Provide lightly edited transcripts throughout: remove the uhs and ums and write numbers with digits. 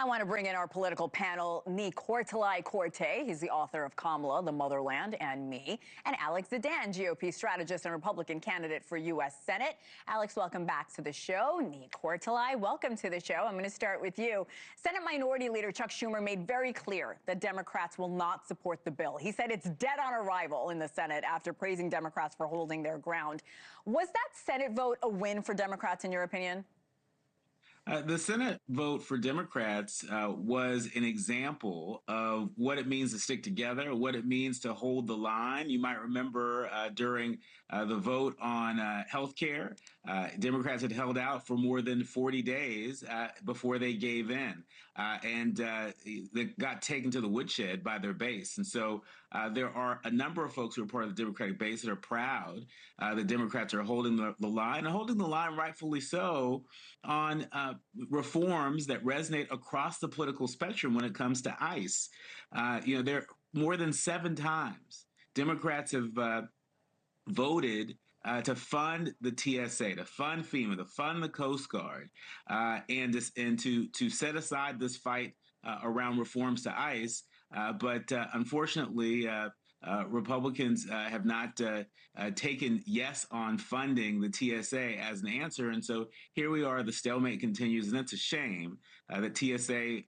I want to bring in our political panel, Nicortalai Corte. He's the author of Kamala, The Motherland, and Me. And Alex Zdan, GOP strategist and Republican candidate for U.S. Senate. Alex, welcome back to the show. Nicortalai, welcome to the show. I'm going to start with you. Senate Minority Leader Chuck Schumer made very clear that Democrats will not support the bill. He said it's dead on arrival in the Senate after praising Democrats for holding their ground. Was that Senate vote a win for Democrats, in your opinion? The Senate vote for Democrats was an example of what it means to stick together, what it means to hold the line. You might remember during the vote on health care, Democrats had held out for more than 40 days before they gave in. And they got taken to the woodshed by their base. And so there are a number of folks who are part of the Democratic base that are proud that Democrats are holding the line, and holding the line rightfully so, on reforms that resonate across the political spectrum when it comes to ICE. There more than 7 times Democrats have voted to fund the TSA, to fund FEMA, to fund the Coast Guard, and to set aside this fight around reforms to ICE. But unfortunately, Republicans have not taken yes on funding the TSA as an answer. And so here we are, the stalemate continues, and it's a shame that TSA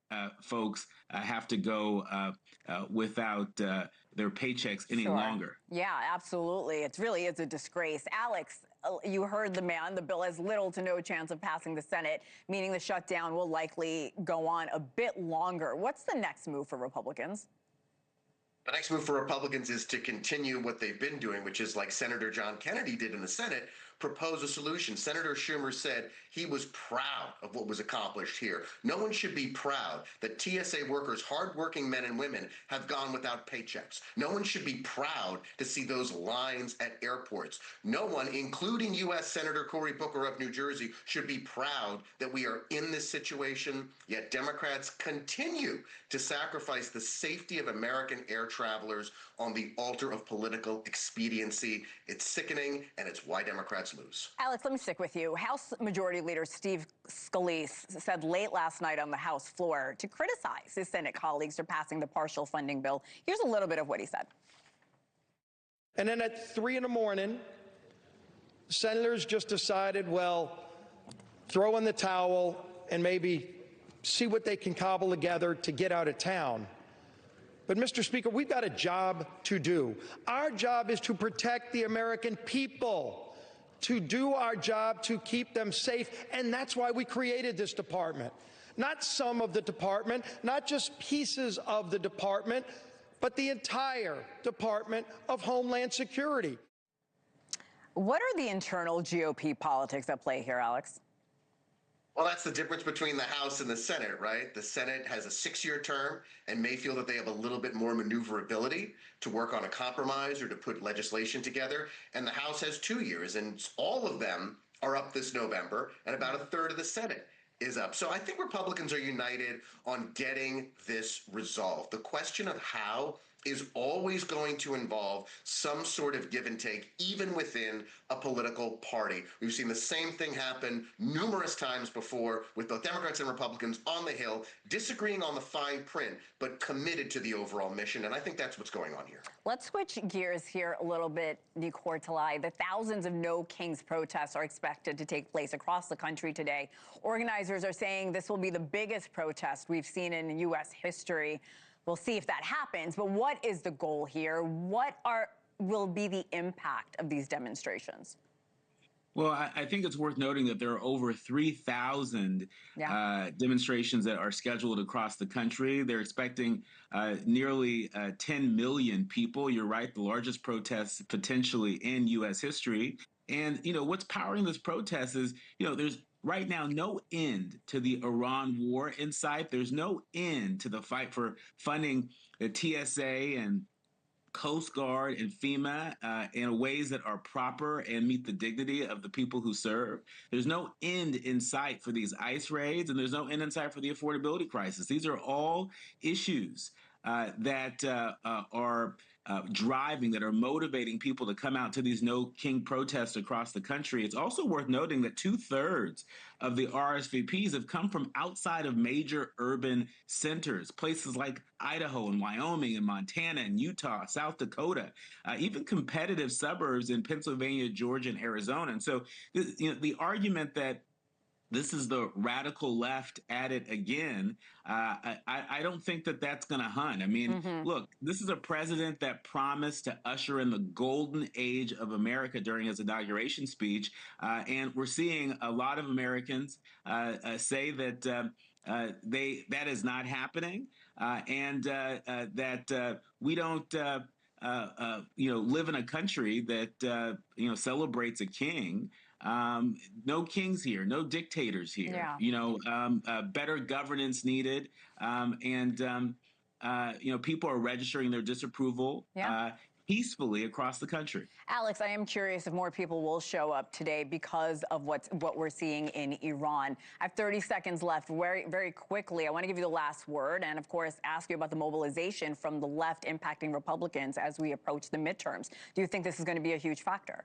folks have to go without their paychecks any longer. Yeah, absolutely. It really is a disgrace. Alex, you heard the man. The bill has little to no chance of passing the Senate, meaning the shutdown will likely go on a bit longer. What's the next move for Republicans? The next move for Republicans is to continue what they've been doing, which is like Senator John Kennedy did in the Senate, propose a solution. Senator Schumer said he was proud of what was accomplished here. No one should be proud that TSA workers, hardworking men and women, have gone without paychecks. No one should be proud to see those lines at airports. No one, including U.S. Senator Cory Booker of New Jersey, should be proud that we are in this situation, yet Democrats continue to sacrifice the safety of American air travelers on the altar of political expediency. It's sickening, and it's why Democrats lose. Alex, let me stick with you. House Majority Leader Steve Scalise said late last night on the House floor to criticize his Senate colleagues for passing the partial funding bill. Here's a little bit of what he said. And then at 3 in the morning, senators just decided, well, throw in the towel and maybe see what they can cobble together to get out of town. But, Mr. Speaker, we've got a job to do. Our job is to protect the American people, to do our job to keep them safe, and that's why we created this department. Not some of the department, not just pieces of the department, but the entire Department of Homeland Security. What are the internal GOP politics at play here, Alex? Well, that's the difference between the House and the Senate, right? The Senate has a 6-year term and may feel that they have a little bit more maneuverability to work on a compromise or to put legislation together. And the House has 2 years, and all of them are up this November, and about a third of the Senate is up. So I think Republicans are united on getting this resolved. The question of how is always going to involve some sort of give and take, even within a political party. We've seen the same thing happen numerous times before with both Democrats and Republicans on the Hill, disagreeing on the fine print, but committed to the overall mission. And I think that's what's going on here. Let's switch gears here a little bit, Nicortalai. The thousands of No Kings protests are expected to take place across the country today. Organizers are saying this will be the biggest protest we've seen in U.S. history. We'll see if that happens, but what is the goal here? What will be the impact of these demonstrations? Well, I think it's worth noting that there are over 3,000 demonstrations that are scheduled across the country. They're expecting nearly 10 million people. You're right, the largest protests potentially in U.S. history. And, what's powering this protest is, there's right now no end to the Iran war in sight. There's no end to the fight for funding the TSA and Coast Guard and FEMA in ways that are proper and meet the dignity of the people who serve. There's no end in sight for these ICE raids, and there's no end in sight for the affordability crisis. These are all issues that are driving, that are motivating people to come out to these No King protests across the country. It's also worth noting that 2/3 of the RSVPs have come from outside of major urban centers, places like Idaho and Wyoming and Montana and Utah, South Dakota, even competitive suburbs in Pennsylvania, Georgia, and Arizona. And so, the argument that this is the radical left at it again. I don't think that that's going to hunt. I mean, look, this is a president that promised to usher in the golden age of America during his inauguration speech. And we're seeing a lot of Americans say that that is not happening, and that we don't live in a country that celebrates a king. No kings here, no dictators here. Yeah. Better governance needed, and people are registering their disapproval peacefully across the country. Alex, I am curious if more people will show up today because of what we're seeing in Iran. I have 30 seconds left. Very, very quickly, I want to give you the last word and, of course, ask you about the mobilization from the left impacting Republicans as we approach the midterms. Do you think this is going to be a huge factor?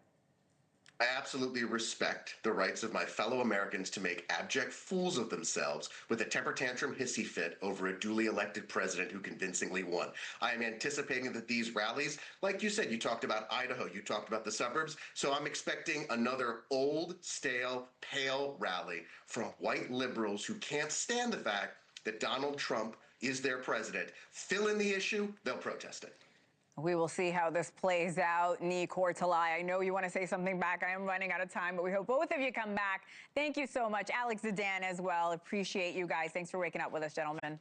I absolutely respect the rights of my fellow Americans to make abject fools of themselves with a temper tantrum hissy fit over a duly elected president who convincingly won. I am anticipating that these rallies, like you said, you talked about Idaho, you talked about the suburbs, so I'm expecting another old, stale, pale rally from white liberals who can't stand the fact that Donald Trump is their president. Fill in the issue, they'll protest it. We will see how this plays out. Ni Kortalai, I know you want to say something back. I am running out of time, but we hope both of you come back. Thank you so much. Alex Zdan as well. Appreciate you guys. Thanks for waking up with us, gentlemen.